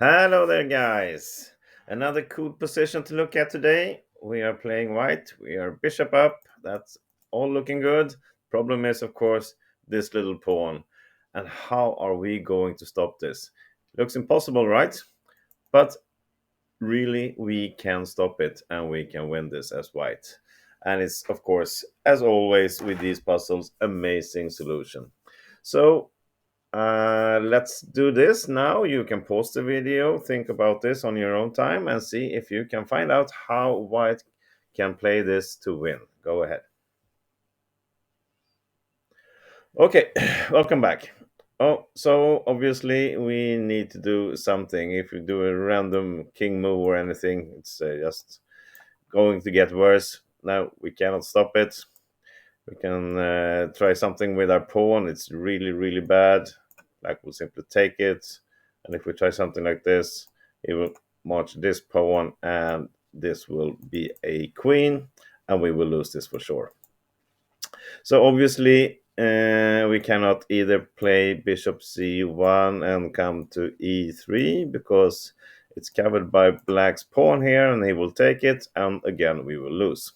Hello there, guys. Another cool position to look at today. We are playing white. We are bishop up. That's all looking good. Problem is, of course, this little pawn. And how are we going to stop this? Looks impossible, right? But really, we can stop it and we can win this as white. And it's, of course, as always with these puzzles, amazing solution. So let's do this now. You can pause the video, think about this on your own time, and see if you can find out how white can play this to win. Go ahead. Okay, welcome back. Oh, so obviously we need to do something. If you do a random king move or anything, it's just going to get worse. Now we cannot stop it. We can try something with our pawn. It's really, really bad. Black will simply take it. And if we try something like this, it will march this pawn, and this will be a queen, and we will lose this for sure. So obviously, we cannot either play bishop c1 and come to e3 because it's covered by black's pawn here, and he will take it, and again we will lose.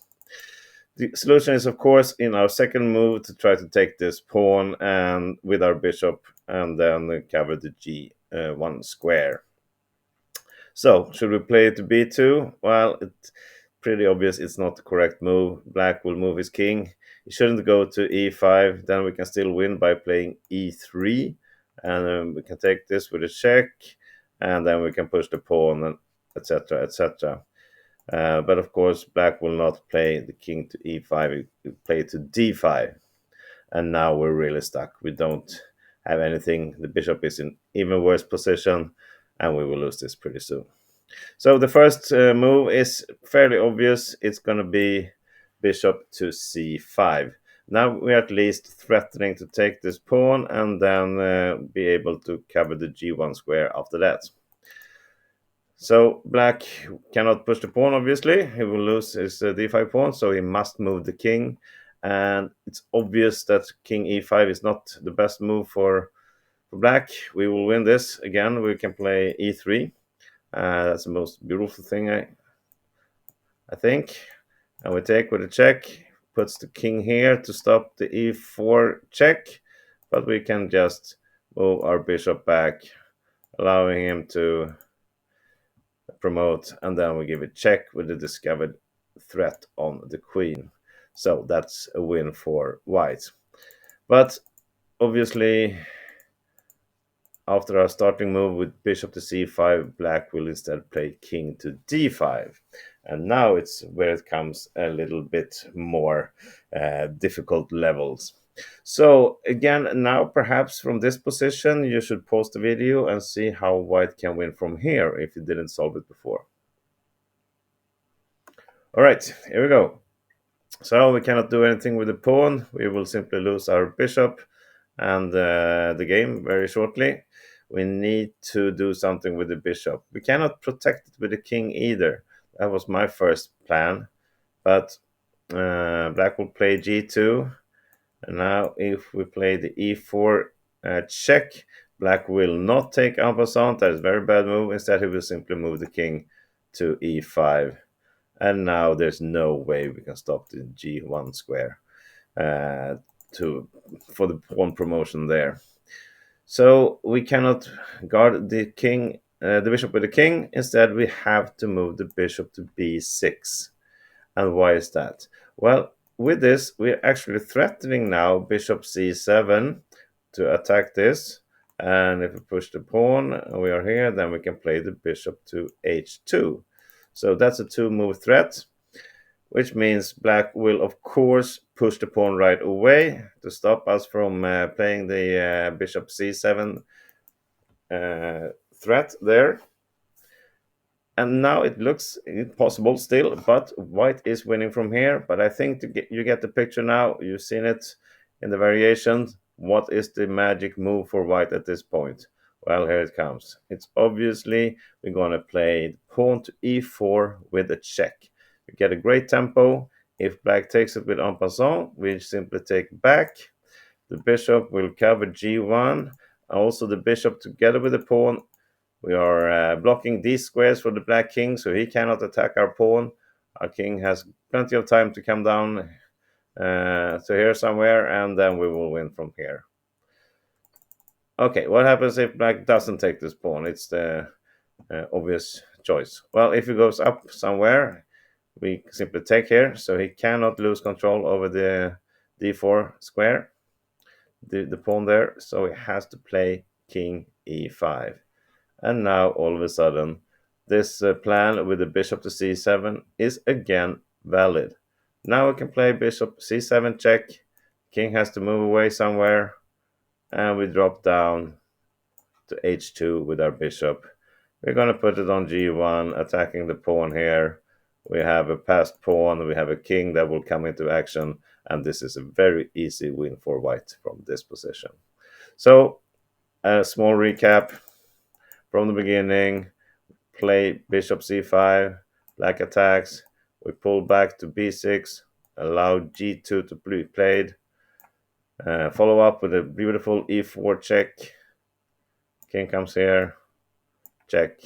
The solution is, of course, in our second move to try to take this pawn and with our bishop and then cover the g1 square. So, should we play it to b2? Well, it's pretty obvious it's not the correct move. Black will move his king. He shouldn't go to e5. Then we can still win by playing e3. And we can take this with a check. And then we can push the pawn, and etc., etc. But of course, black will not play the king to e5, it will play to d5. And now we're really stuck. We don't have anything. The bishop is in even worse position, and we will lose this pretty soon. So the first move is fairly obvious. It's going to be bishop to c5. Now we're at least threatening to take this pawn and then be able to cover the g1 square after that. So black cannot push the pawn, obviously. He will lose his d5 pawn, so he must move the king. And it's obvious that king e5 is not the best move for black. We will win this. Again, we can play e3. That's the most beautiful thing, I think. And we take with a check. Puts the king here to stop the e4 check. But we can just move our bishop back, allowing him to promote, and then we give it check with the discovered threat on the queen. So that's a win for white. But obviously, after our starting move with bishop to c5, black will instead play king to d5. And now it's where it comes a little bit more difficult levels. So again, now perhaps from this position, you should pause the video and see how white can win from here if you didn't solve it before. All right, here we go. So we cannot do anything with the pawn. We will simply lose our bishop and the game very shortly. We need to do something with the bishop. We cannot protect it with the king either. That was my first plan. But black will play g2. And now if we play the e4 check, black will not take en passant. That is a very bad move. Instead, he will simply move the king to e5. And now there's no way we can stop the g1 square for the pawn promotion there. So we cannot guard the king, the bishop with the king. Instead, we have to move the bishop to b6. And why is that? Well, with this, we're actually threatening now bishop c7 to attack this. And if we push the pawn, and we are here, then we can play the bishop to h2. So that's a two-move threat, which means black will, of course, push the pawn right away to stop us from playing the bishop c7 threat there. And now it looks impossible still, but white is winning from here. But I think you get the picture now. You've seen it in the variations. What is the magic move for white at this point? Well, here it comes. It's obviously we're going to play pawn to e4 with a check. We get a great tempo. If black takes it with en passant, we simply take back. The bishop will cover g1. Also, the bishop together with the pawn We are blocking these squares for the black king, so he cannot attack our pawn. Our king has plenty of time to come down to here somewhere, and then we will win from here. Okay, what happens if black doesn't take this pawn? It's the obvious choice. Well, if he goes up somewhere, we simply take here, so he cannot lose control over the d4 square, the pawn there, so he has to play king e5. And now, all of a sudden, this plan with the bishop to c7 is again valid. Now we can play bishop c7 check, king has to move away somewhere, and we drop down to h2 with our bishop. We're going to put it on g1, attacking the pawn here. We have a passed pawn, we have a king that will come into action, and this is a very easy win for white from this position. So, a small recap from the beginning. Play bishop c5, black attacks, we pull back to b6, allow g2 to be played, follow up with a beautiful e4 check, king comes here, check,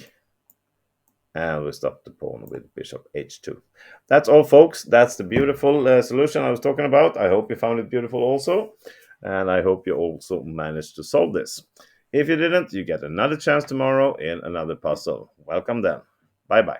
and we stop the pawn with bishop h2. That's all, folks. That's the beautiful solution I was talking about. I hope you found it beautiful also, and I hope you also managed to solve this. If you didn't, you get another chance tomorrow in another puzzle. Welcome then. Bye bye.